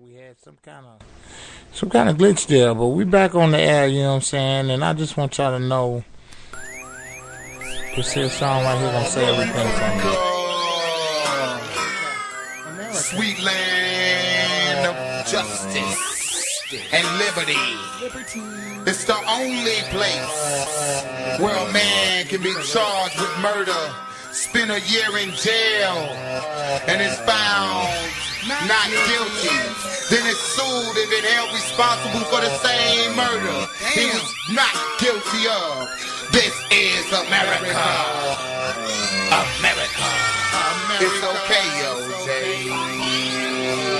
we had some kind of glitch there, but we back on the air, you know what I'm saying? And I just want y'all to know this here song right here gonna say everything for me. Sweet land of justice and liberty. It's the only place where a man can be charged with murder, spend a year in jail, and is found not guilty. Then is sued and then held responsible for the same murder he was not guilty of. This is America. America. It's okay, OJ.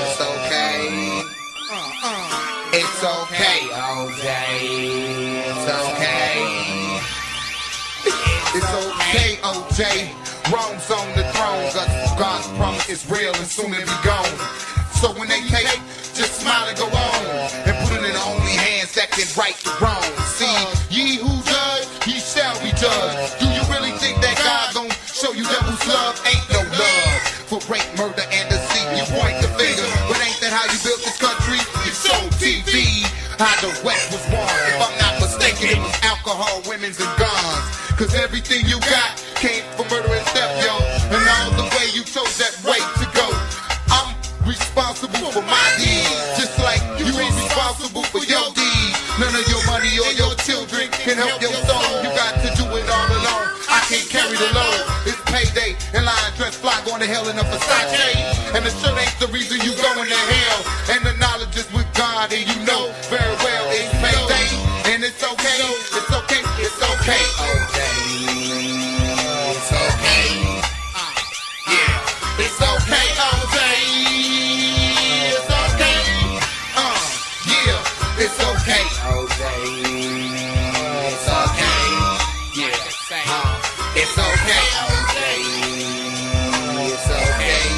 It's okay. It's okay, OJ. It's okay. It's okay, OJ. Rome's on the throne, cause God's promise is real and soon it'll be gone. So when they take, just smile and go on, and put it in the only hands that can right the wrong. See, ye who judge, ye shall be judged. Do you really think that God gon' show you devil's love? Ain't no love for rape, murder, and deceit. You point the finger, but ain't that how you built this country? You showed TV how the West was won. If I'm not mistaken, it was alcohol, women's, and guns. Cause everything you got came from murder and theft, yo. And all the way you chose that way to go. I'm responsible for my deeds, just like you ain't responsible for your deeds. None of your money or your children can help your soul. You got to do it all alone. I can't carry the load. It's payday, and line dress fly going to hell in a Versace. And the shirt ain't the reason you going to hell. And the knowledge is with God, and you know very well it's payday. And it's okay, it's okay, it's okay. It's okay. Yeah, it's okay, OJ. It's okay. Yeah, it's okay, OJ. It's okay. Yeah, it's okay, OJ. It's okay.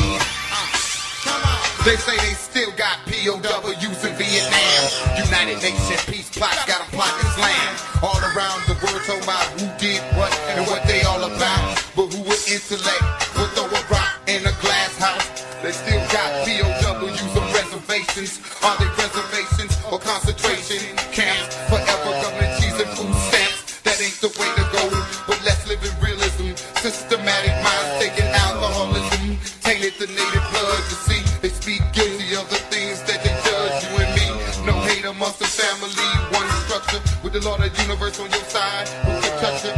They say they still got POWs in Vietnam. United Nations peace plots got them plotting Islam. All around the world talking about who did what and what they all about. But who with intellect would throw a rock in a glass house? They still got POWs on reservations. Are they reservations or concentration camps? Forever government cheese and food stamps. That ain't the way to go. But let's live in realism. Systematic minds taking alcoholism. Tainted the native blood. You see, they speak guilty of the things that they judge you and me. No hate amongst the family. One structure with the Lord of the universe on your side. Who can touch it?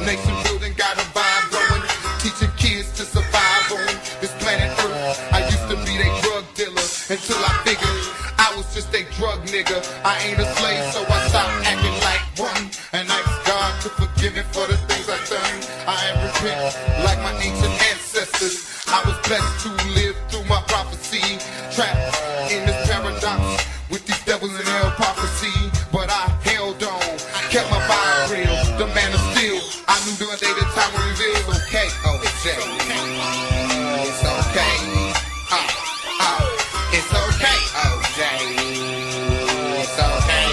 Nation building got a vibe going. Teaching kids to survive on this planet Earth. I used to be a drug dealer until I figured I was just a drug nigga. I ain't a slave, so I stopped acting like one. And I ask God to forgive me for the things I've done. I am repent like my ancient ancestors. I was blessed to live through my prophecy. Trapped in this paradox with these devils in hell prophecy. But I held on, kept my vibe real. The man of steel, I knew the day the time would reveal. It's okay, OJ. It's okay. It's okay, OJ. It's okay.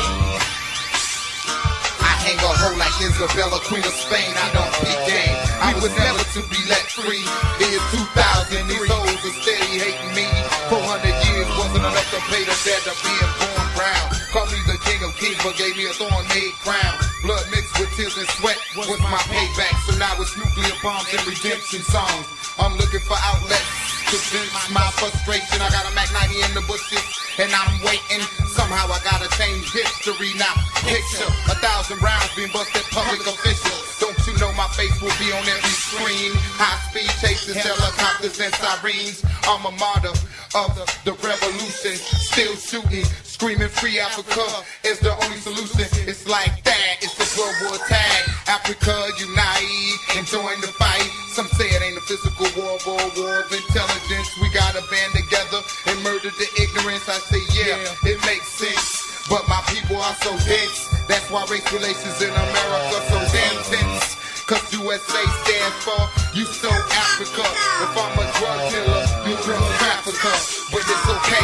I hang a hoe like Isabella, Queen of Spain. I don't speak game. I was never to be let free. In 2000, these hoes are steady hating me. 400 years wasn't enough to pay the debt of being born brown. Called me the king of kings, but gave me a thorn-made crown. Blood mixed with tears and sweat was my payback. So now it's nuclear bombs and redemption songs. I'm looking for outlets to vent my frustration. I got a Mac 90 in the bushes, and I'm waiting. Somehow I gotta change history now. Picture 1,000 rounds being busted public officials. Don't you know my face will be on every screen? High speed chases, helicopters and sirens. I'm a martyr of the revolution. Still shooting, screaming free Africa is the only solution. It's like that, it's a World War tag. Africa unite and join the fight. Some say it ain't a physical war, but a war of intelligence. We gotta band together and murder the ignorance. I say yeah, it makes sense. But my people are so dense. That's why race relations in America so damn tense. Cause USA stands for you so Africa. If I'm a drug dealer, you drug Africa. But it's okay,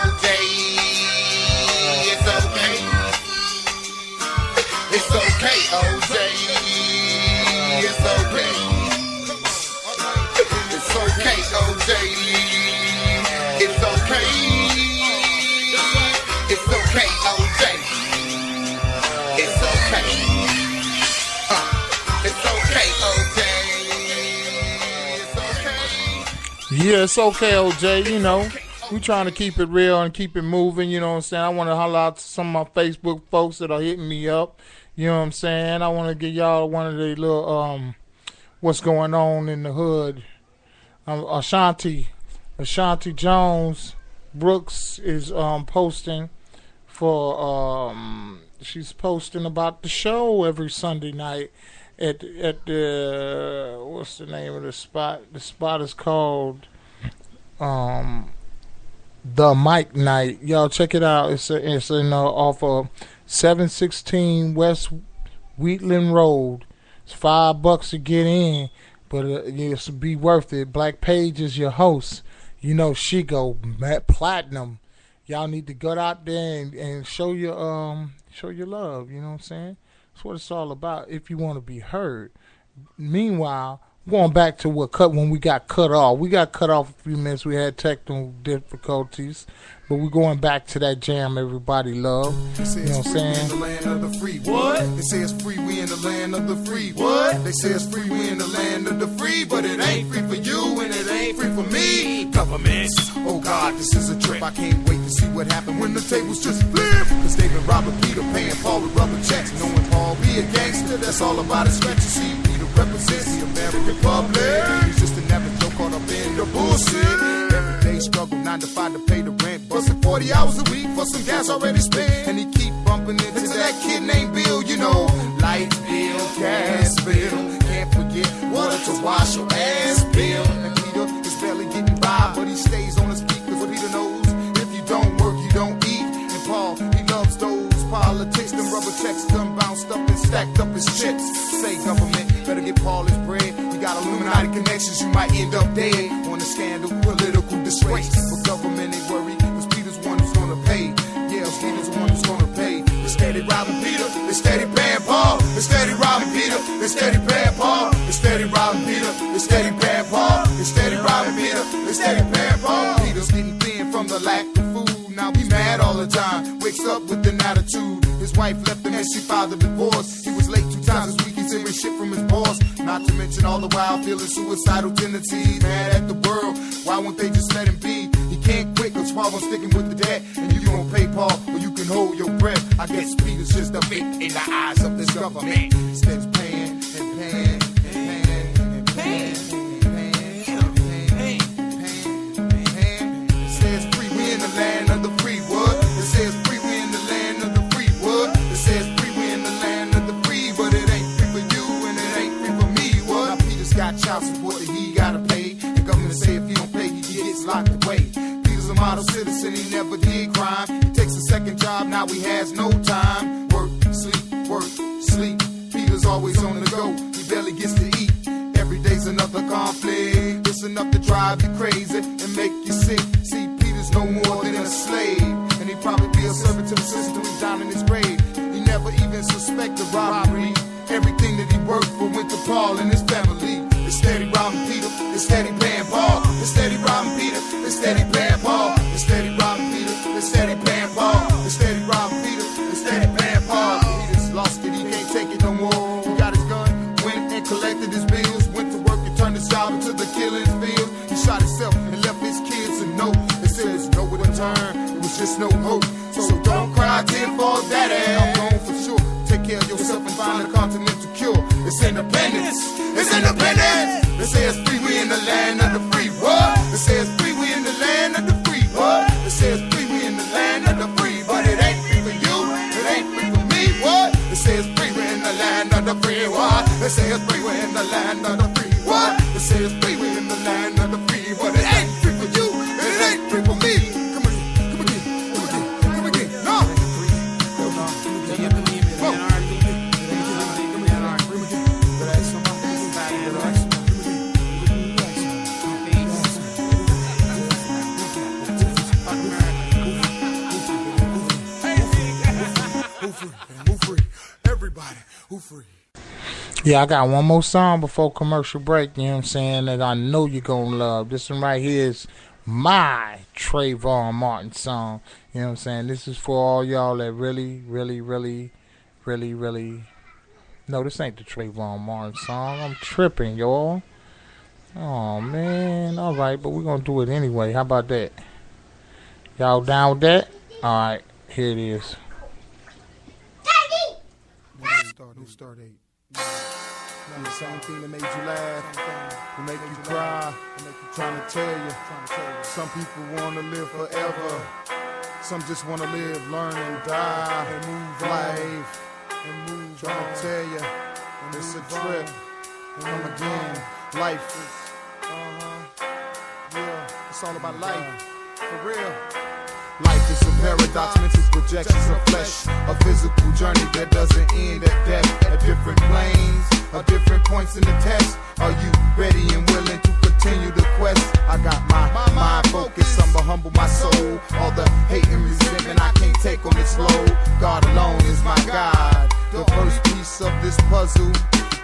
OJ. It's okay. It's okay, OJ. It's okay. It's okay, OJ. It's okay. Yeah, it's okay, OJ. You know, we trying to keep it real and keep it moving. You know what I'm saying? I want to holler out to some of my Facebook folks that are hitting me up. You know what I'm saying? I want to give y'all one of the little what's going on in the hood. Ashanti Jones Brooks is posting for she's posting about the show every Sunday night at the what's the name of the spot? The spot is called The Mike Night. Y'all check it out. It's off of 716 West Wheatland Road. It's $5 to get in, but it's be worth it. Black Page is your host. You know she go platinum. Y'all need to go out there and show your love. You know what I'm saying? That's what it's all about. If you want to be heard. Meanwhile, going back to when we got cut off. We got cut off a few minutes. We had technical difficulties. But we're going back to that jam everybody love. You know what I'm saying? The land of the free. What? They say it's free, we in the land of the free. What? They say it's free, we in the land of the free. But it ain't free for you and it ain't free for me. Governments. Oh God, this is a trip. I can't wait to see what happened when the tables just flip. Cause they've been robbing Peter, paying Paul with rubber checks. Knowing Paul be a gangster, that's all about his stretch. You see, Peter represents the American public. He's just another joke caught up in the bullshit. Everyday struggle, 9 to 5 to pay the rent. Busting 40 hours a week for some gas already spent. And he keep bumping into that kid named Bill, you know. Light bill, gas bill. Can't forget water to wash your ass bill. And Peter is barely getting by, but he stays on his feet cause Peter knows if you don't work, you don't eat. And Paul, he loves those politics. Them rubber checks done bounced up and stacked up his chips. Say government, better get Paul his bread. You got Illuminati connections, you might end up dead on a scandal, political disgrace. But government ain't worried, cause Peter's one who's gonna pay. Yeah, Peter's the one who's gonna pay. They steady robbing Peter, they steady paying Paul. They steady robbing Peter, they steady paying Paul. They steady robbing Peter, they steady paying Paul. They steady robbing Peter, they steady paying Paul. Peter's getting thin from the lack of food. Now he's mad all the time, wakes up with an attitude. His wife left him and she filed a divorce. He was late 2 times this week, he's hearing shit from his boss. Not to mention all the while feeling suicidal tendencies. Mad at the world, why won't they just let him be? He can't quit cause Paul was sticking with the debt. And you gon' pay Paul or you can hold your breath. I guess Peter's just a bit in the eyes of this government. Instead of paying and paying and paying and paying and paying and paying. It says free, we in the land of the free. What? It says free, we in the land of the free. What? It says free, we in the land of the free. But it ain't free for you and it ain't free for me. What? Now Peter's got child support that he gotta pay. And government say if he don't pay, he gets locked away. Peter's a model citizen, he never did crime. He takes a second job, now he has no time. Work, sleep. Peter's always on the go, he barely gets to eat. Every day's another conflict. It's enough to drive you crazy and make you sick. See, Peter's no more than a slave. And he'd probably be a servant to the system, he's down in his grave. He never even suspected robbery. Everything that he worked for went to Paul and his family. They steady robbing Peter, they steady paying Paul. They steady robbing Peter, they steady paying Paul. They steady robbing Peter, they steady paying Paul. They steady robbing Peter, they steady paying Paul. Peter's lost it, he can't take it no more. He got his gun, went and collected his bills. Went to work and turned his job into the killing field. He shot himself and left his kids a note. They said there's no return, it was just no hope. So don't cry, tear for daddy. I'm gone for sure. Take care of yourself and find a continental cure. It's independence. It's independence. They say it's free, we in the land of the free. What? They say it's free, we in the land of the free. What? They say it's free, we in the land of the free. But it ain't free for you. It ain't free for me. What? They say it's free, we in the land of the free. What? They say it's free, we in the land of the free. What? They say it's free, we in the land of the free. But it ain't free for you. It ain't free for me. Come again. No. Who free? Everybody, who free? Yeah, I got one more song before commercial break, you know what I'm saying, that I know you're going to love. This one right here is my Trayvon Martin song. You know what I'm saying? This is for all y'all that really... No, this ain't the Trayvon Martin song. I'm tripping, y'all. Oh man, all right, but we're gonna do it anyway. How about that? Y'all down with that? All right, here it is. New start date. The same thing that made you laugh, will make you cry, trying to tell you. Some people want to live forever. Some just want to live, learn and die, and move life. Trying to tell you, it's a trip. Come again, life is, yeah, it's all about life, for real. Life is a paradox, mental projections of flesh, a physical journey that doesn't end at death, at different planes, at different points in the test. Are you ready and willing to continue the quest? I got my mind focused, I'ma humble my soul. All the hate and resentment I can't take on this load. God alone is my guide. The first piece of this puzzle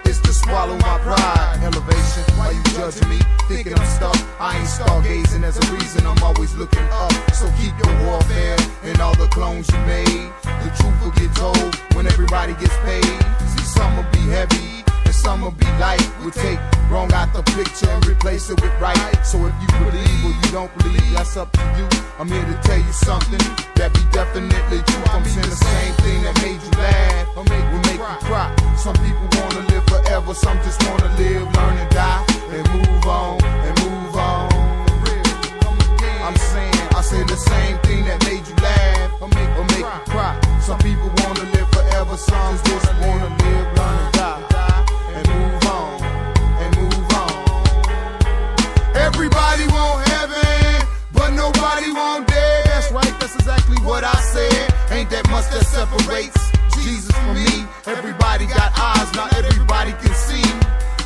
is to swallow my pride. Elevation, why you judging me? Thinking I'm stuck. I ain't stargazing as a reason, I'm always looking up. So keep your warfare and all the clones you made. The truth will get told when everybody gets paid. See, some will be heavy and some will be light. We'll take wrong out the picture and replace it with right. So if you believe or you don't believe, that's up to you. I'm here to tell you something that be definitely true. I'm saying the same thing that made you laugh, will make you cry. Some people wanna live forever, some just wanna live, learn and die, and move on, and move on. I'm saying, I say the same thing that made you laugh, will make you cry. Some people wanna live forever, some just wanna live, learn and die, and move on, and move on. Everybody want heaven, but nobody want dead. That's right, that's exactly what I said. Ain't that much that separates Jesus from me. Everybody got eyes, not everybody can see.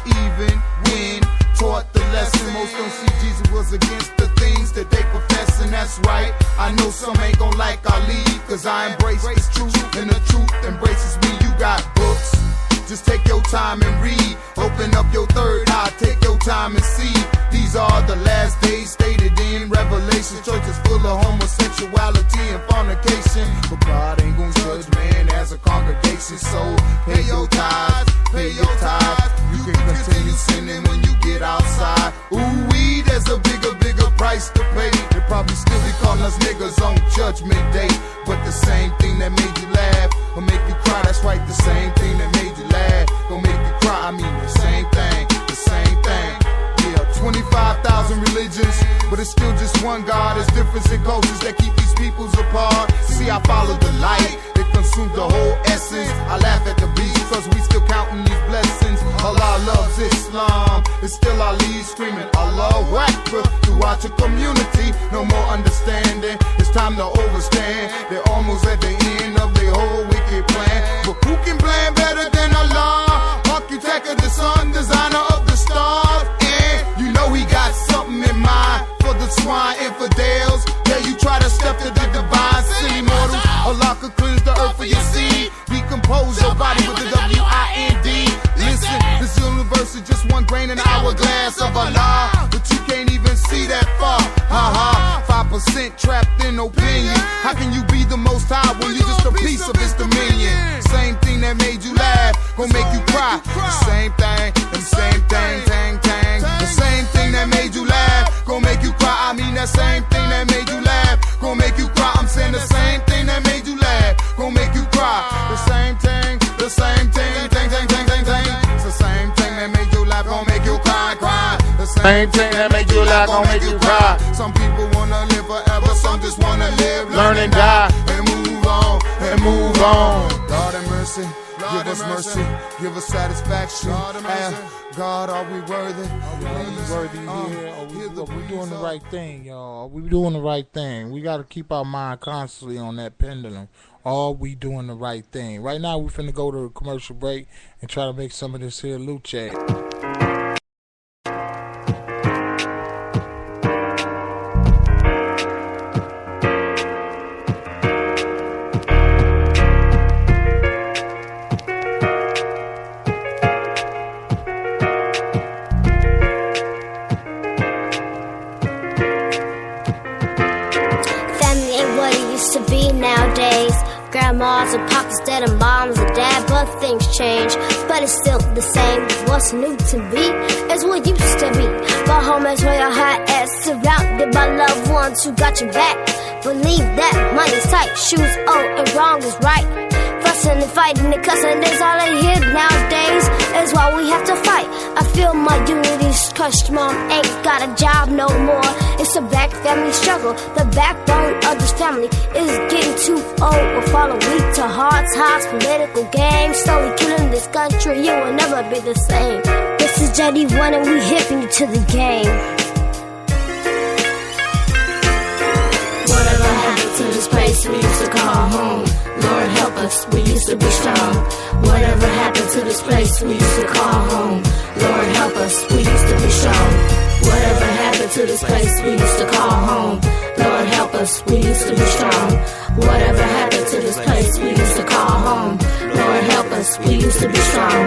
Even when taught the lesson, most don't see Jesus was against the things that they profess, and that's right. I know some ain't gon' like Ali, cause I embrace this truth, and the truth embraces me. You got books, just take your time and read. Open up your third eye, take your time and see. These are the last days stated in Revelation. Church is full of homosexuality and fornication, but God ain't gon' judge man as a congregation. So pay your tithes, pay your tithes. You can continue sinning when you get outside. Ooh-wee, there's a bigger price to pay. They probably still be calling us niggas on Judgment Day. But the same thing that made you laugh will make you cry. That's right, the same thing that made you laugh gon' make you cry. I mean the same thing, the same thing. Yeah, 25,000 religions, but it's still just one God. There's difference in cultures that keep these peoples apart. See, I follow the light, it consumes the whole essence. I laugh at the beast, cause we still counting these blessings. Allah loves Islam, it's still Ali screaming Allahu Akbar throughout your community. No more understanding, it's time to overstand. They're almost at the end of their whole wicked plan. But who can plan better than Allah? Architect of the sun, designer of the stars. And you know he got something in mind for the swine infidels. Yeah, you try to step to the divine, silly mortals. Allah could cleanse the earth for your seed, decompose your body with the W-I-N-D. Listen, this universe is just one grain in the hourglass of Allah, but you can't even see that far. Ha ha, 5% trapped in opinion. How can you be the most high when you're just a piece of his dominion? Same thing that made you laugh gon' make you cry. The same thing, the same thing, tang tang. The same thing that made you laugh gon' make you cry. I mean that same thing that made you laugh gon' make you cry. I'm saying the same thing that made you laugh gon' make you cry. The same thing, the same thing, tang tang tang tang tang. It's the same thing that made you laugh gon' make you cry, cry. The Same thing that make you laugh gon' make you cry. Some people wanna live forever, some just wanna live, Learn and die, and move on, and move on. God have mercy, give us mercy, give us satisfaction. God, are we worthy? Are we worthy here? Are we doing the right thing, y'all? Are we doing the right thing? We got to keep our mind constantly on that pendulum. Are we doing the right thing? Right now, we finna go to a commercial break and try to make some of this here loot check. To be nowadays. Grandmas and pops instead of moms and dad, but things change. But it's still the same. What's new to be is what used to be. But home is where your heart is, surrounded by loved ones who got your back. Believe that money's tight, shoes old and wrong is right. Fussing and fighting and cussing is all I hear nowadays. Is why we have to fight. I feel my unity's crushed. Mom ain't got a job no more. It's a black family struggle. The backbone of this family is getting too old. We're falling weak to hard times, political games, slowly killing this country. You will never be the same. This is JD1 and we hipping you to the game. Whatever happened to this place we used to call home? Lord help us, we used to be strong. Whatever happened to this place we used to call home? Lord help us, we used to be strong. Whatever happened to this place we used to call home? Lord help us, we used to be strong. Whatever happened to this place we used to call home? Lord help us, we used to be strong.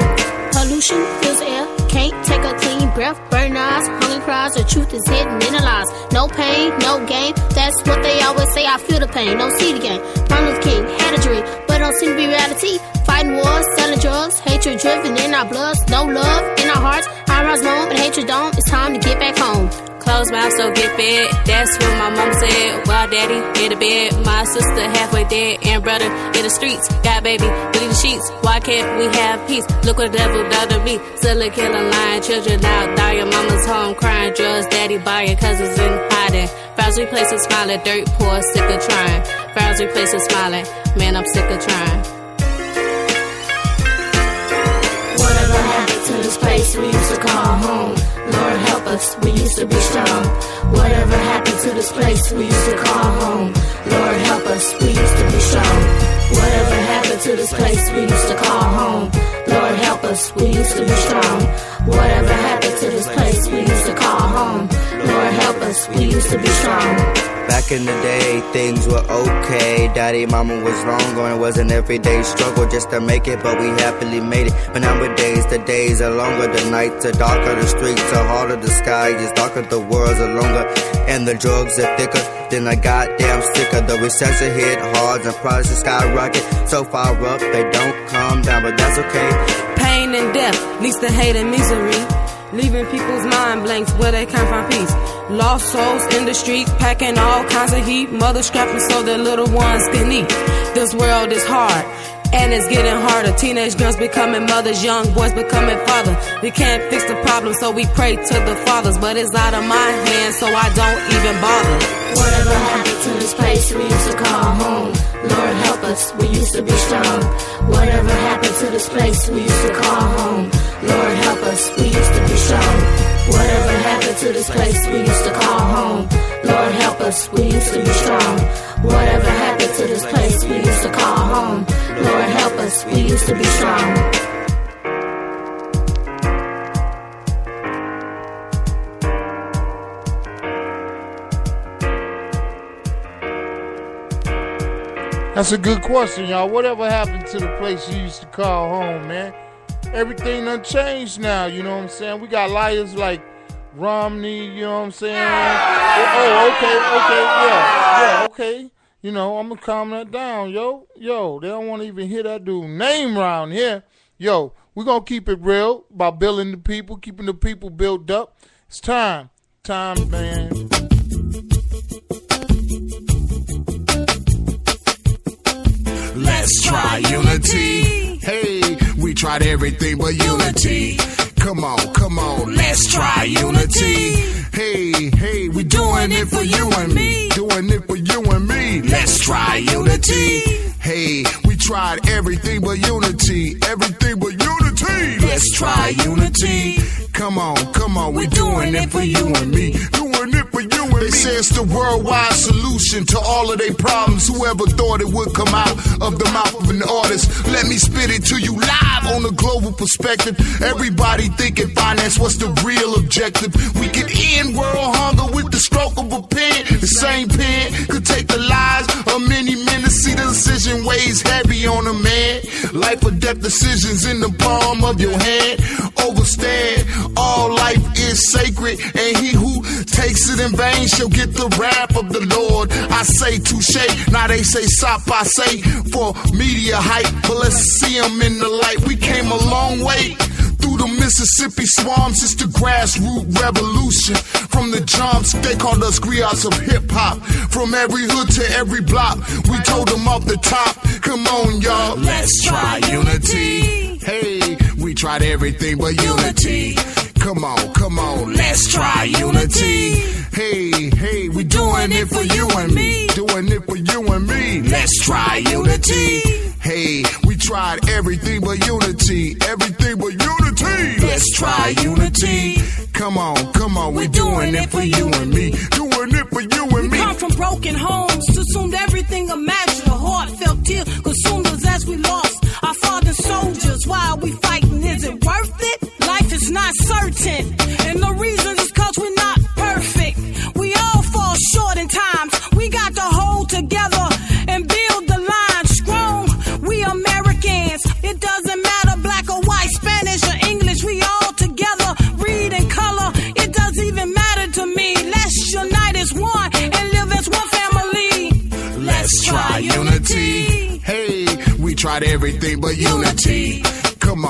Pollution fills the air, can't take a clean breath, burn eyes, hungry cries, the truth is hidden in the lies. No pain, no gain, that's what they always say, I feel the pain, don't see the game. Martin Luther King had a dream, but don't seem to be reality. Fighting wars, selling drugs, hatred driven in our bloods, no love in our hearts. Eyebrows long and hatred don't, it's time to get back home. Close mouth, so get fed. That's what my mom said. While daddy in the bed, my sister halfway dead, and brother in the streets. Got baby beneath the sheets. Why can't we have peace? Look what the devil done to me. Still a killing, lying, children out dying. Mama's home crying, drugs, daddy buying, cousins in hiding. Fouls replacing smiling, dirt poor, sick of trying. Fouls replacing smiling, man, I'm sick of trying. Whatever happened to this place we used to call home? Lord help us, we used to be strong. Whatever happened to this place we used to call home? Lord help us, we used to be strong. Whatever happened to this place we used to call home? Lord help us, we used to be strong. Whatever happened to this place we used to call home? Lord help us, we used to be strong. Back in the day, things were okay. Daddy, mama was wrong, and it was an everyday struggle just to make it, but we happily made it. But nowadays, the days are longer, the nights are darker, the streets are harder, the sky is darker, the worlds are longer, and the drugs are thicker than a goddamn sticker. The recession hit hard and prices skyrocket so far up they don't come down, but that's okay. Pain and death leads to hate and misery, leaving people's mind blanks where they can't find peace. Lost souls in the streets, packing all kinds of heat. Mothers scrapping so their little ones can eat. This world is hard, and it's getting harder. Teenage girls becoming mothers, young boys becoming fathers. We can't fix the problem, so we pray to the fathers. But it's out of my hands, so I don't even bother. Whatever happened to this place we used to call home? Lord help us, we used to be strong. Whatever happened to this place we used to call home? Lord help us, we used to be strong. Whatever happened to this place we used to call home? Lord help us, we used to be strong. Whatever happened to this place we used to call home? Lord help us, we used to be strong. That's a good question, y'all. Whatever happened to the place you used to call home, man? Everything done changed now, you know what I'm saying? We got liars like Romney, you know what I'm saying? Oh, okay. You know, I'm gonna calm that down, yo. They don't want to even hear that dude's name around here. Yo, we're gonna keep it real by building the people, keeping the people built up. It's time, man. Let's try unity. Hey, we tried everything but unity. Come on, let's try unity. Hey, we doing it for you and me. Doing it for you and me. Let's try unity. Hey, we tried everything but unity. Everything but unity. Let's try unity. Come on, we doing it for you and me. Doing it for you and me. They say it's the worldwide solution to all of their problems. Whoever thought it would come out of the mouth of an artist? Let me spit it to you live on a global perspective. Everybody thinking finance, what's the real objective? We can end world hunger with the stroke of a pen. The same pen could take the lives of many men to see the vision weighs heavy on a man. Life or death decisions in the palm of your hand. Overstand, all life is sacred, and he who takes it in vain shall get the wrath of the Lord. I say touche, now they say sop, I say for media hype, but let's see them in the light. We came a long way through the Mississippi swamps. It's the grassroots revolution. From the jumps, they called us griots of hip-hop. From every hood to every block, we told them off the top, come on y'all, let's try unity. Hey, we tried everything but unity. Come on, let's try unity. Hey, we doing it for you and me. Doing it for you and me. Let's try unity. Hey, we tried everything but unity. Everything but unity. Let's try unity. Come on, we doing it for you and me. Doing it for you and me. We come from broken homes, assumed everything imaginable. Heartfelt tears consumed us as we lost our fallen soldiers. Why are we fighting? Is it worth it? Life is not certain, and the reason is cause we're not perfect. We all fall short in times. We got to hold together and build the line strong. We Americans, it doesn't matter black or white, Spanish or English. We all together, read and color. It doesn't even matter to me. Let's unite as one and live as one family. Let's try unity. Hey, we tried everything but unity. Come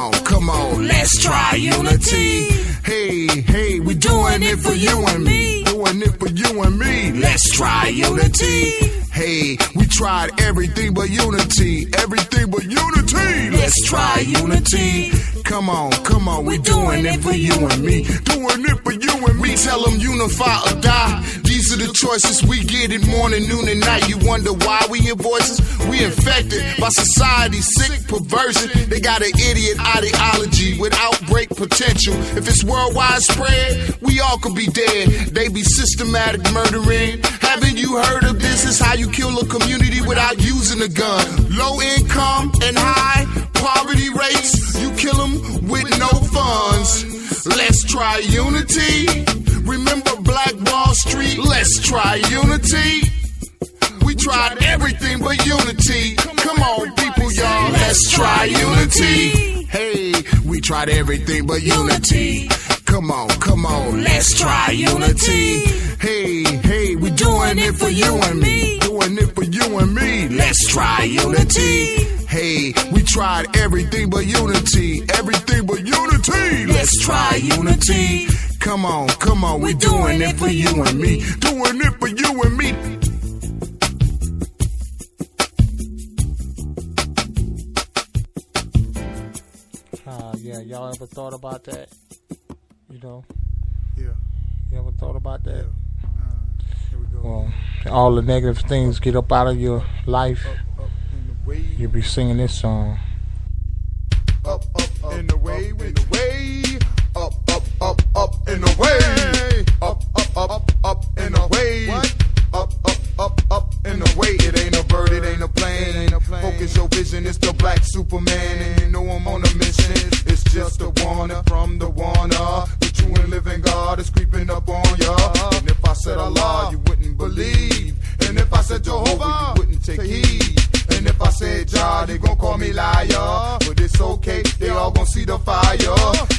on, let's try unity. Hey, we doing it for you and me. Doing it for you and me. Let's try unity. Hey, we tried everything but unity. Everything but unity. Let's try unity. Come on, we doing it for you and me. Doing it for you and me. We tell them unify or die. These are the choices we get in morning, noon, and night. You wonder why we hear voices? We infected by society's sick perversion. They got an idiot ideology with outbreak potential. If it's worldwide spread, we all could be dead. They be systematic murdering. Haven't you heard of this? It's how you kill a community without using a gun. Low income and high poverty rates, you kill them with no funds. Let's try unity. Remember Black Wall Street? Let's try unity. We tried everything but unity. Come on, people, y'all. Let's try unity. Hey, we tried everything but unity. Come on, let's try unity. Hey, we doing it for you and me. Doing it for you and me. Let's try unity. Hey, we tried everything but unity. Everything but unity. Let's try unity. Come on, we doing it for you and me. Doing it for you and me. Yeah, y'all ever thought about that? You know? Yeah. You ever thought about that? Yeah. Here we go. Well, all the negative things get up out of your life. Up in the way. You'll be singing this song. Up in the way, in the way. Up in the way. Up in the way. What? Up in the way. It ain't a bird, it ain't a plane. Focus your vision, it's the black Superman, and you know I'm on a mission. It's just a warner from the warner. The true and living God is creeping up on ya. And if I said Allah, you wouldn't believe. And if I said Jehovah, you wouldn't take heed. And if I said Jah, they gon' call me liar. But it's okay, they all gon' see the fire.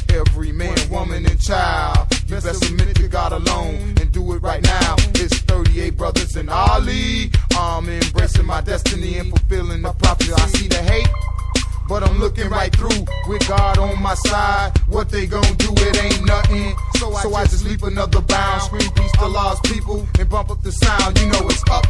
Every man, woman, and child, you best submit to God alone and do it right now. It's 38 brothers in Ali. I'm embracing my destiny and fulfilling the prophecy. I see the hate, but I'm looking right through with God on my side. What they gon' do, it ain't nothing. So I just leap another bound, scream peace to lost people, and bump up the sound. You know it's up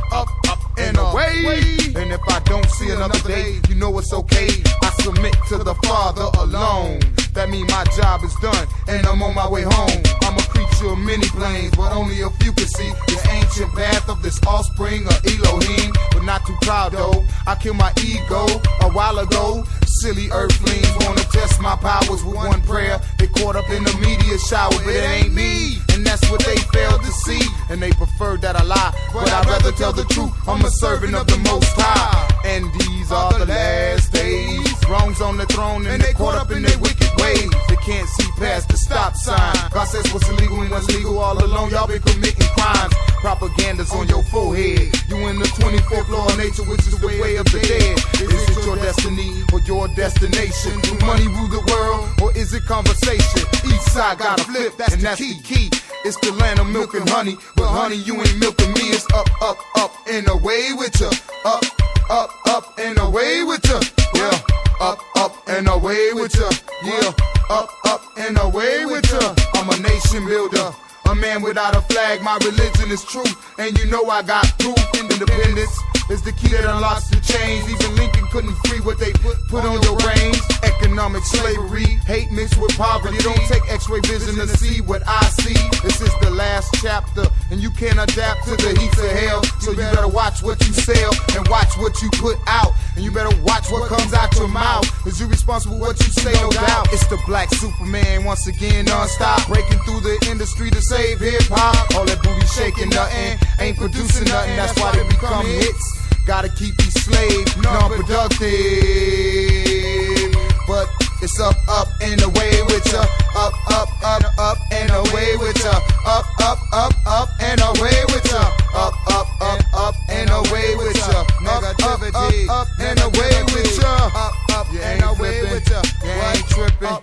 and away. And if I don't see another day, you know it's okay. I submit to the Father alone. That mean my job is done, and I'm on my way home. I'm a creature of many planes, but only a few can see the ancient path of this offspring of Elohim. But not too proud though, I killed my ego a while ago. Silly earthlings wanna test my powers with one prayer. They caught up in the media shower, but it ain't me. And that's what they failed to see. And they prefer that I lie, but I'd rather tell the truth. I'm a servant of the Most High. And these are the last days. Wrongs on the throne and they caught up in their wicked ways. They can't see past the stop sign. God says what's illegal and what's legal. All along y'all been committing crimes. Propaganda's on your forehead. You in the 24th law of nature, which is the way of the dead. Is it your destiny or your destination? Do money rule the world or is it conversation? Each side got a flip, and that's the key. It's the land of milk and honey, but honey, you ain't milking me. It's up, up, up, and away with ya. Up, up, up, and away with ya. Yeah, up, up, and away with ya. Yeah, up, up, and away with ya. I'm a nation builder, a man without a flag. My religion is truth, and you know I got proof. Independence is the key that unlocks the chains. Even Lincoln couldn't free what they put on your brains. Economic slavery, hate mixed with poverty. Don't take x-ray vision to see what I see. This is the last chapter, and you can't adapt to the heats of hell. So you better watch what you sell and watch what you put out. And you better watch what comes out your mouth, cause you're responsible for what you say, no doubt. It's the black Superman once again, non-stop, breaking through the industry to save hip-hop. All that booty shaking nothing, ain't producing nothing. That's why they become hits. Gotta keep these slaves non-productive. But it's up, up, and away with ya. Up, up, up, up, and away with ya. Up, up, up, up, and away with ya. Up, up, up, up, and away with ya. Negativity, up, and away with ya. Up, up, and away with ya. You ain't tripping.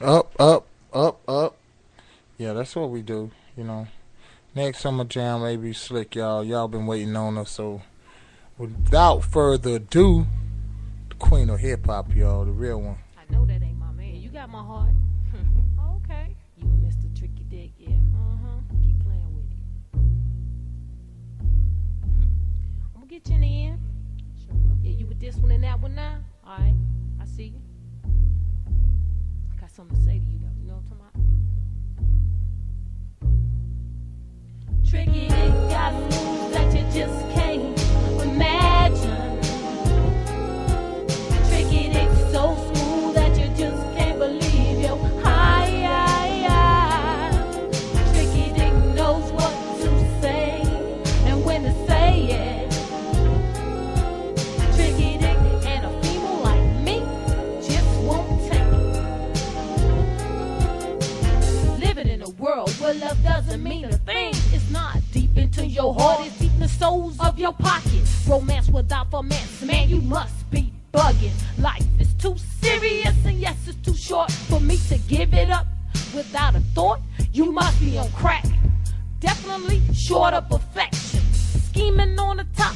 Up. Yeah, that's what we do, you know. Next summer jam may be slick, y'all. Y'all been waiting on us, so without further ado, the queen of hip hop, y'all, the real one. I know that ain't my man. You got my heart. Okay. You and Mr. Tricky Dick, yeah. Keep playing with it. I'm gonna get you in the end. Sure. Yeah, you with this one and that one now? Alright, I see you. I got something to say to you though. You know what I'm talking about? Tricky Dick got moves that you just can't imagine. Tricky Dick so smooth that you just can't believe your high. Tricky Dick knows what to say and when to say it. Tricky Dick and a female like me just won't take it. Living in a world where love doesn't mean a thing. It's not deep into your heart, it's deep in the soles of your pocket. Romance without romance, man, you must be bugging. Life is too serious and yes, it's too short for me to give it up without a thought. You must be on crack, definitely short of perfection. Scheming on the top,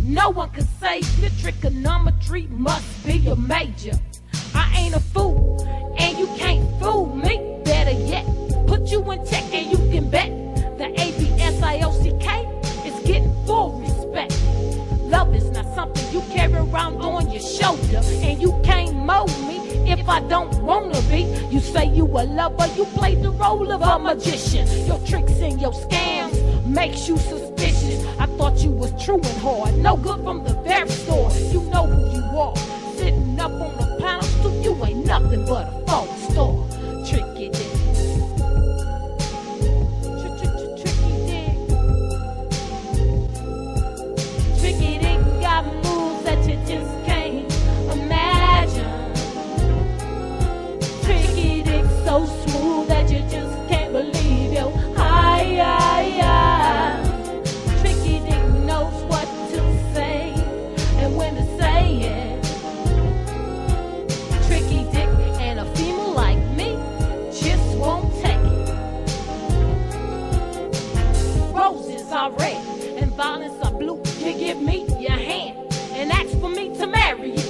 no one can save you. Trigonometry must be your major. I ain't a fool, and you can't fool me. Better yet, put you in check and you can bet the ABSIOCK is getting full respect. Love is not something you carry around on your shoulder, and you can't mold me if I don't wanna be. You say you a lover, you play the role of a magician. Your tricks and your scams makes you suspicious. I thought you was true and hard, no good from the very start. You know who you are, sitting up on the pedestal. You ain't nothing but a false star. Tricky Dick. Tricky Dick got moves that you just can't imagine. Tricky Dick so smooth that you just can't believe your high. Tricky Dick knows what to say and when to say it. Tricky Dick and a female like me just won't take it. Roses are red and violets are blue. You give me your hand and ask for me to marry you.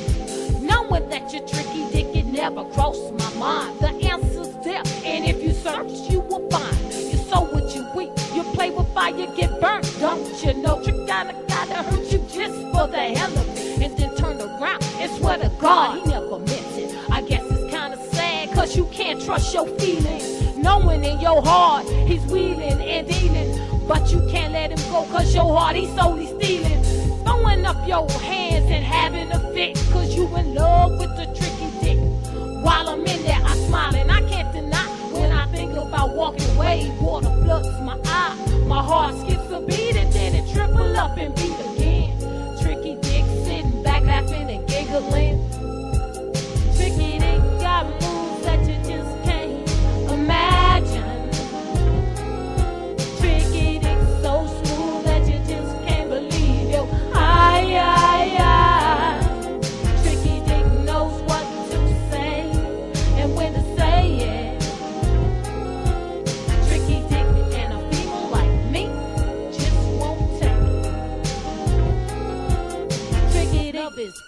Knowing that you're Tricky Dick, it never crossed my mind. The answer's there, and if you search, you will find. You sow what you reap, you play with fire, get burnt. Don't you know? Trick gotta hurt you just for the hell of it, and then turn around and swear to God he never meant it. I guess it's kinda sad, cause you can't trust your feelings, knowing in your heart he's wheeling and dealing. But you can't let him go, cause your heart he's solely stealing. Throwing up your hands and having a fit, cause you in love with the Tricky Dick. While I'm in there, I smile and I can't deny. When I think about walking away, water floods my eye. My heart skips a beat and then it triple up and beat again. Tricky Dick.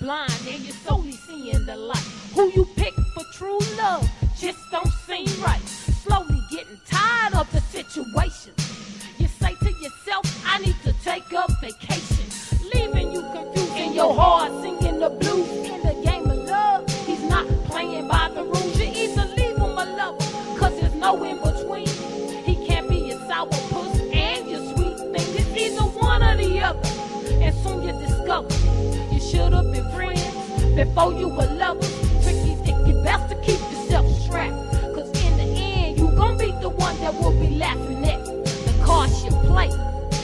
blind and you're solely seeing the light. Who you pick for true love just don't seem right. Slowly getting tired of the situation. You say to yourself, I need to take a vacation. Leaving you confused in your heart, singing the blues in the game of love. He's not playing by the rules. You either leave him or love him, cause there's no in between. He can't be your sour puss and your sweet thing. It's either one or the other. And soon you discover you should have been friends before you were lovers. Tricky dick, you best to keep yourself strapped, cause in the end you gon' be the one that will be laughing at the cards you play.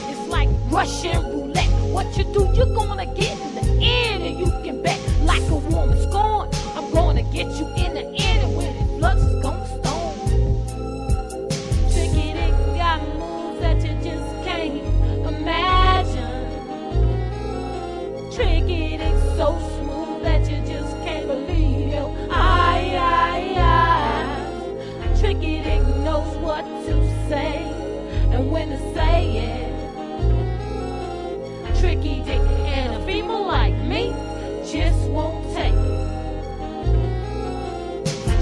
It's like Russian roulette. What you do, you're gonna get in the end, and you can bet like a woman scorn. I'm gonna get you in the end, and when it floods, it's gonna storm. Tricky dick got moves that you just can't imagine. Tricky dick so smooth that you just can't believe your eyes. Tricky dick knows what to say and when to say it. Tricky dick and a female like me just won't take it.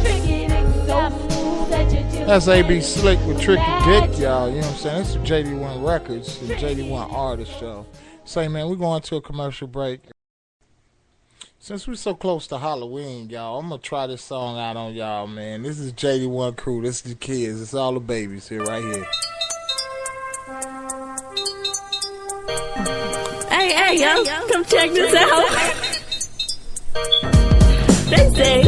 Tricky dick so smooth that you just That's AB Slick with Tricky Dick, y'all. You know what I'm saying? This is JD1 Records, the JD1 Artist Show. Say, man, we're going to a commercial break. Since we're so close to Halloween, y'all, I'm going to try this song out on y'all, man. This is JD1 Crew. This is the kids. It's all the babies here, right here. Hey, yo, come check this out. They say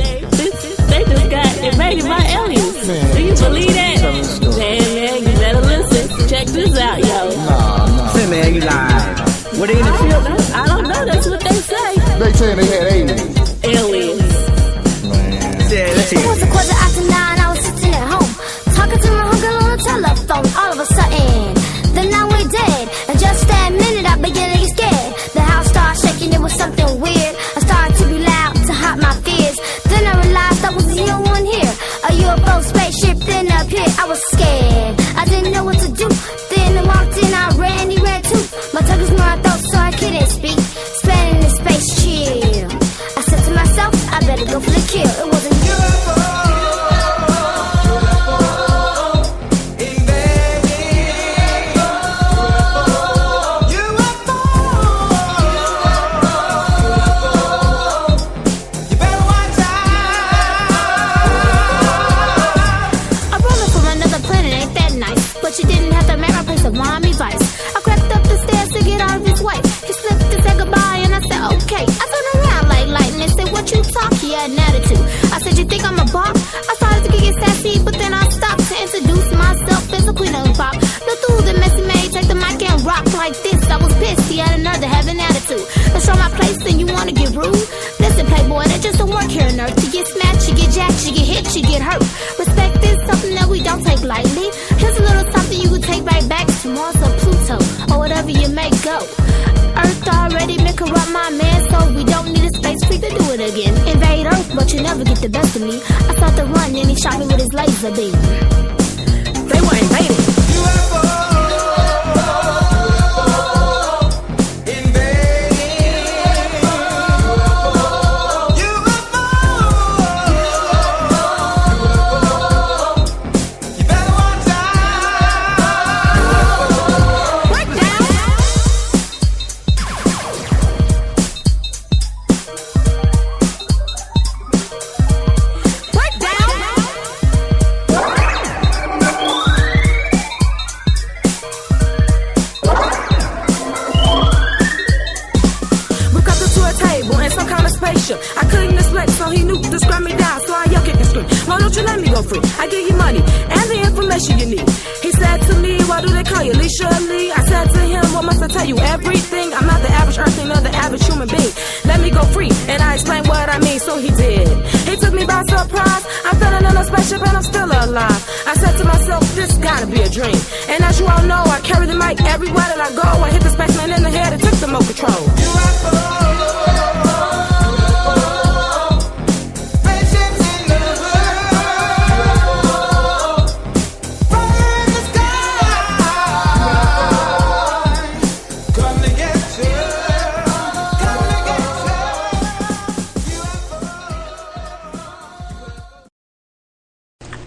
they just got invaded by aliens. Man, do you believe that? Man, you better listen. Check this out, yo. Nah. Say, man, you lied. What they in the field? I don't know. That's what they say. They saying they had aliens. Aliens. Man. Yeah, let's hear It was a quarter after 9, I was sitting at home, talking to my homegirl on the telephone. All of a sudden, the line went dead, and just that minute I began to get scared. The house started shaking, it was something weird. I started to be loud to hide my fears. Then I realized I was the only one here. A UFO spaceship then appeared. I was scared, I didn't know what to do. Then I walked in, I ran, he ran too. My tongue was in my throat, so I couldn't speak. Spinning in space chill. I said to myself, I better go for the kill. It was a UFO. But you didn't have to make my place of mommy vice. I crept up the stairs to get out of his way. He slipped to say goodbye and I said okay. I turned around like lightning and said, what you talk? He had an attitude. I said, you think I'm a bop? I started to get sassy, but then I stopped to introduce myself as a queen of pop. Look through the messy maid, take the mic and rock like this. I was pissed, he had another have an attitude. I show my place and you wanna get rude? Listen, playboy, that just don't work here on earth. You get smashed, you get jacked, you get hit, you get hurt. Respect is something that we don't take lightly. Here's a little something you can take right back to Mars or Pluto, or whatever you may go. Earth already been corrupt, my man, so we don't need a space freak to do it again. Invade Earth, but you never get the best of me. I start to run and he shot me with his laser beam. They were invading. I couldn't explain, so he knew to scrub me down, so I yelled at the screen. Why don't you let me go free? I give you money and the information you need. He said to me, why do they call you Alicia Lee? I said to him, what must I tell you? Everything. I'm not the average earthling or the average human being. Let me go free, and I explained what I mean, so he did. He took me by surprise. I'm feeling in a spaceship and I'm still alive. I said to myself, this gotta be a dream. And as you all know, I carry the mic everywhere that I go. I hit the spaceman in the head and took the remote control.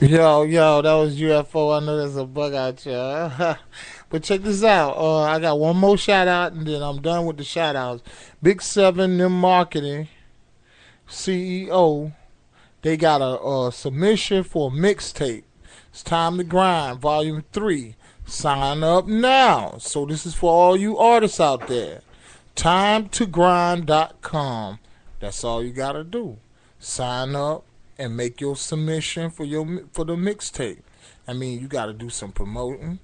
Yo, that was UFO. I know there's a bug out here. But check this out. I got one more shout out and then I'm done with the shout outs. Big Seven, them marketing CEO, they got a submission for a mixtape. It's Time to Grind, Volume 3. Sign up now. So this is for all you artists out there. timetogrind.com. That's all you got to do. Sign up and make your submission for the mixtape. I mean, you got to do some promotion,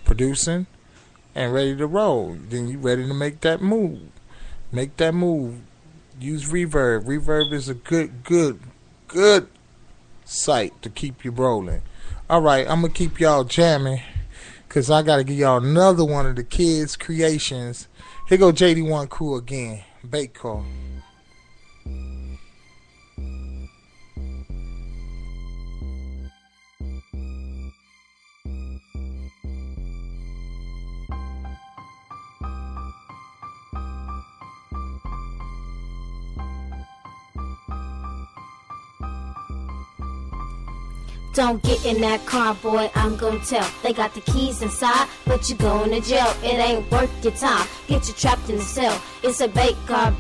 producing, and ready to roll. Then you ready to make that move. Make that move. Use Reverb. Reverb is a good site to keep you rolling. All right, I'm gonna keep y'all jamming because I gotta give y'all another one of the kids' creations. Here go JD1 Crew again. Bake Call. Don't get in that car, boy, I'm gonna tell. They got the keys inside, but you're going to jail. It ain't worth your time. Get you trapped in the cell. It's a bait car,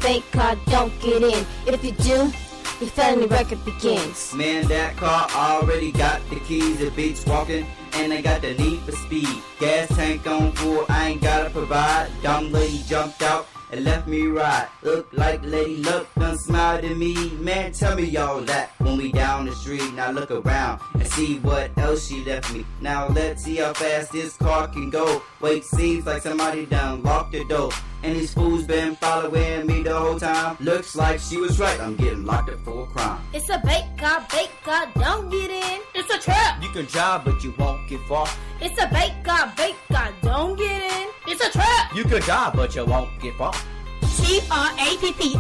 don't get in. If you do, your felony record begins. Man, that car already got the keys. It beats walking, and they got the need for speed. Gas tank on full, I ain't gotta provide. Dumb lady jumped out and left me ride. Look like Lady Luck done smiled at me. Man, tell me all that when we down the street. Now look around and see what else she left me. Now let's see how fast this car can go. Wait, seems like somebody done locked the door. And these fools been following me the whole time. Looks like she was right, I'm getting locked up for a crime. It's a bait car, don't get in. It's a trap. You can drive, but you won't get far. It's a bait car, don't get in. It's a trap. You could drive, but you won't get far. TRAPPING.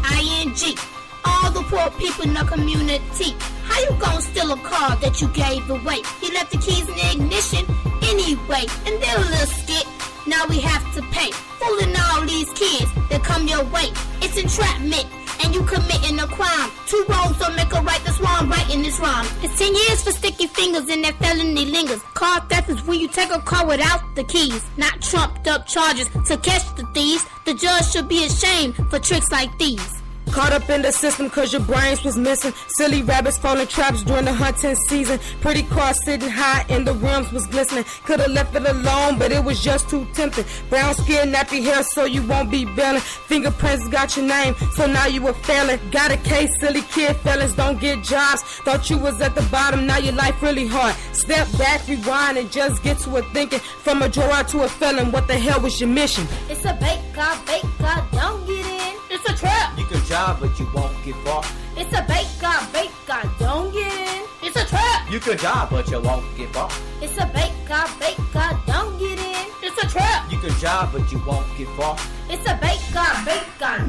All the poor people in the community. How you gonna steal a car that you gave away? He left the keys in the ignition anyway. And then a little skit. Now we have to pay. Fooling all these kids that come your way. It's entrapment. And you committing a crime. Two wrongs don't make a right, that's why I'm writing this rhyme. It's 10 years for sticky fingers and that felony lingers. Car theft is when you take a car without the keys. Not trumped up charges to catch the thieves. The judge should be ashamed for tricks like these. Caught up in the system cause your brains was missing. Silly rabbits falling traps during the hunting season. Pretty car sitting high and the rims was glistening. Could've left it alone but it was just too tempting. Brown skin, nappy hair so you won't be bailing. Fingerprints got your name so now you a felon. Got a case, silly kid, fellas don't get jobs. Thought you was at the bottom, now your life really hard. Step back, rewind and just get to a thinking. From a drawer to a felon, what the hell was your mission? It's a bait car, don't get in. It's a trap. You can drive, but you won't get far. It's a bait car, don't get in. It's a trap. You can drive, but you won't get far. It's a bait car, don't get in. It's a trap. You can drive, but you won't get far. It's a bait car,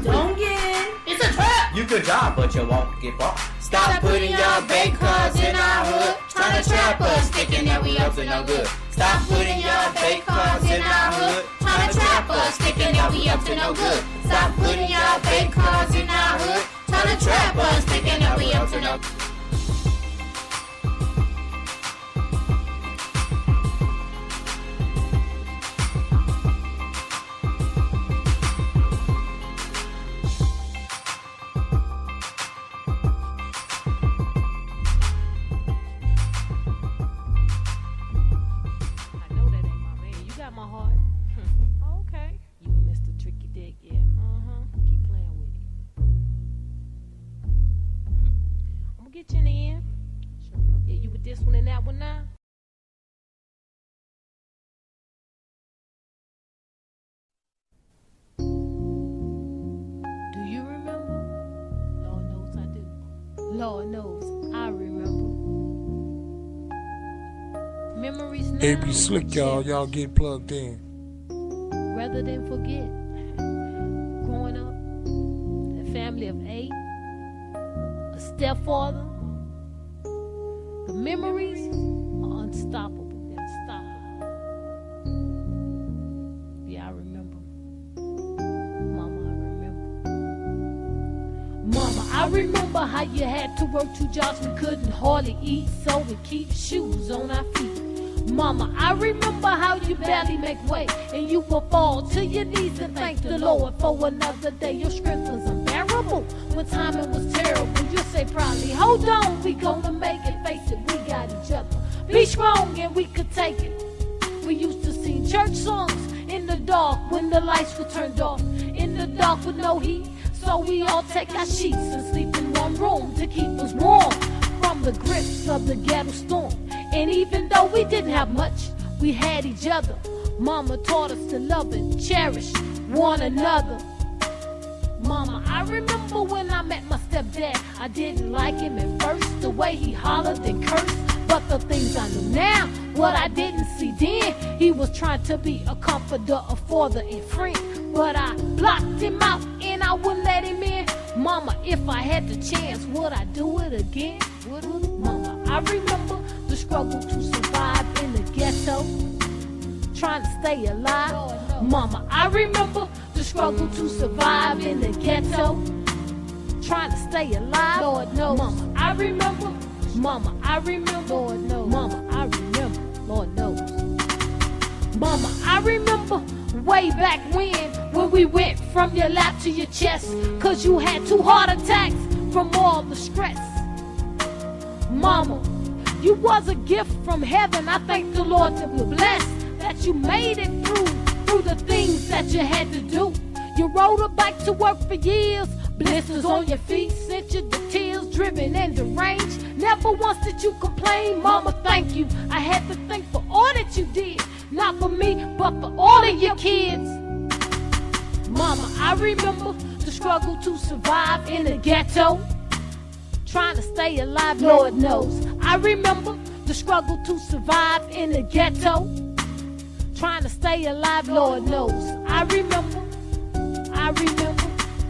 don't get in. It's a trap. You can drive, but you won't get far. Stop putting your bait cars in our hood. Trying to trap us, thinking that we up to no good. Stop putting your bait cars in our hood. Trying to trap us, thinking that we up to no good. Stop putting your bait cars in our hood. Trying to trap us, thinking that we up to no good. Lord knows, I remember. Memories now. AB Slick, y'all get plugged in. Rather than forget, growing up, a family of 8, a stepfather, the memories are unstoppable. Yeah, I remember. Mama, I I remember how you had to work 2 jobs, we couldn't hardly eat, so we keep shoes on our feet. Mama, I remember how you barely make weight, and you will fall to your knees and thank the Lord for another day. Your strength was unbearable when timing was terrible. You say proudly, hold on, we gonna make it. Face it, we got each other. Be strong and we could take it. We used to sing church songs in the dark when the lights were turned off. In the dark with no heat, so we all take our sheets and sleep in one room to keep us warm from the grips of the ghetto storm. And even though we didn't have much, we had each other. Mama taught us to love and cherish one another. Mama, I remember when I met my stepdad. I didn't like him at first, the way he hollered and cursed. But the things I know now, what I didn't see then, he was trying to be a comforter, a father and friend. But I blocked him out and I wouldn't let him in. Mama, if I had the chance, would I do it again? Mama, I remember the struggle to survive in the ghetto, trying to stay alive. Mama, I remember the struggle to survive in the ghetto, trying to stay alive. Lord knows. Mama, I remember. Mama, I remember. Lord knows. Mama, I remember. Lord knows. Mama, I remember way back when we went from your lap to your chest, cause you had 2 heart attacks from all the stress. Mama, you was a gift from heaven. I thank the Lord that we're blessed, that you made it through the things that you had to do. You rode a bike to work for years, blisters on your feet sent you the tears, driven and deranged. Never once did you complain. Mama, thank you. I had to thank for all that you did, not for me, but for all of your kids. Mama, I remember the struggle to survive in the ghetto, trying to stay alive, Lord knows. I remember the struggle to survive in the ghetto, trying to stay alive, Lord knows. I remember.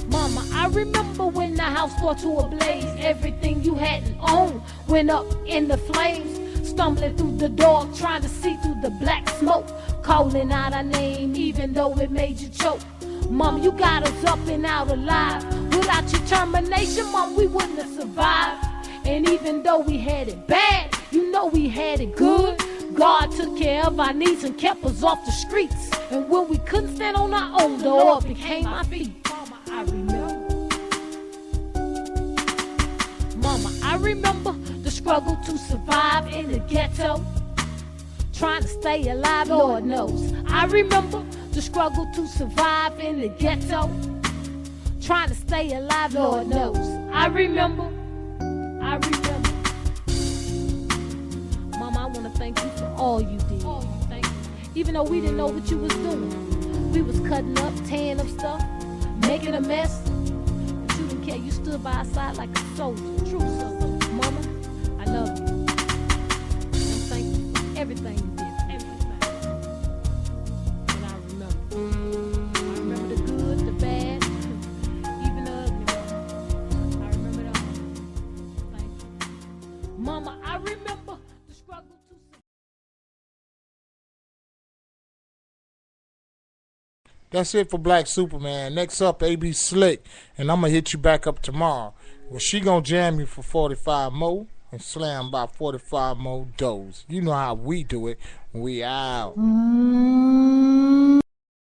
Mama, I remember when the house got to a blaze. Everything you hadn't owned went up in the flames. Stumbling through the dark, trying to see through the black smoke, calling out our name even though it made you choke. Mom, you got us up and out alive. Without your termination, Mom, we wouldn't have survived. And even though we had it bad, you know we had it good. God took care of our needs and kept us off the streets. And when we couldn't stand on our own, the Lord became our feet. Mama, I remember. Mama, I remember the struggle to survive in the ghetto, trying to stay alive, Lord knows. I remember the struggle to survive in the ghetto, trying to stay alive, Lord knows. I remember. Mama, I want to thank you for all you did. Thank you. Even though we didn't know what you was doing, we was cutting up, tearing up stuff, making a mess, but you didn't care. You stood by our side like a soldier, true soldier. Mama, I love you. And thank you for everything you did, everything. And I remember the good, the bad, even the ugly. I remember it all. Thank you. Mama, I remember the struggle to survive. That's it for Black Superman. Next up, AB Slick, and I'm gonna hit you back up tomorrow. Well, she gonna jam you for 45 more and slam about 45 more doors. You know how we do it. We out.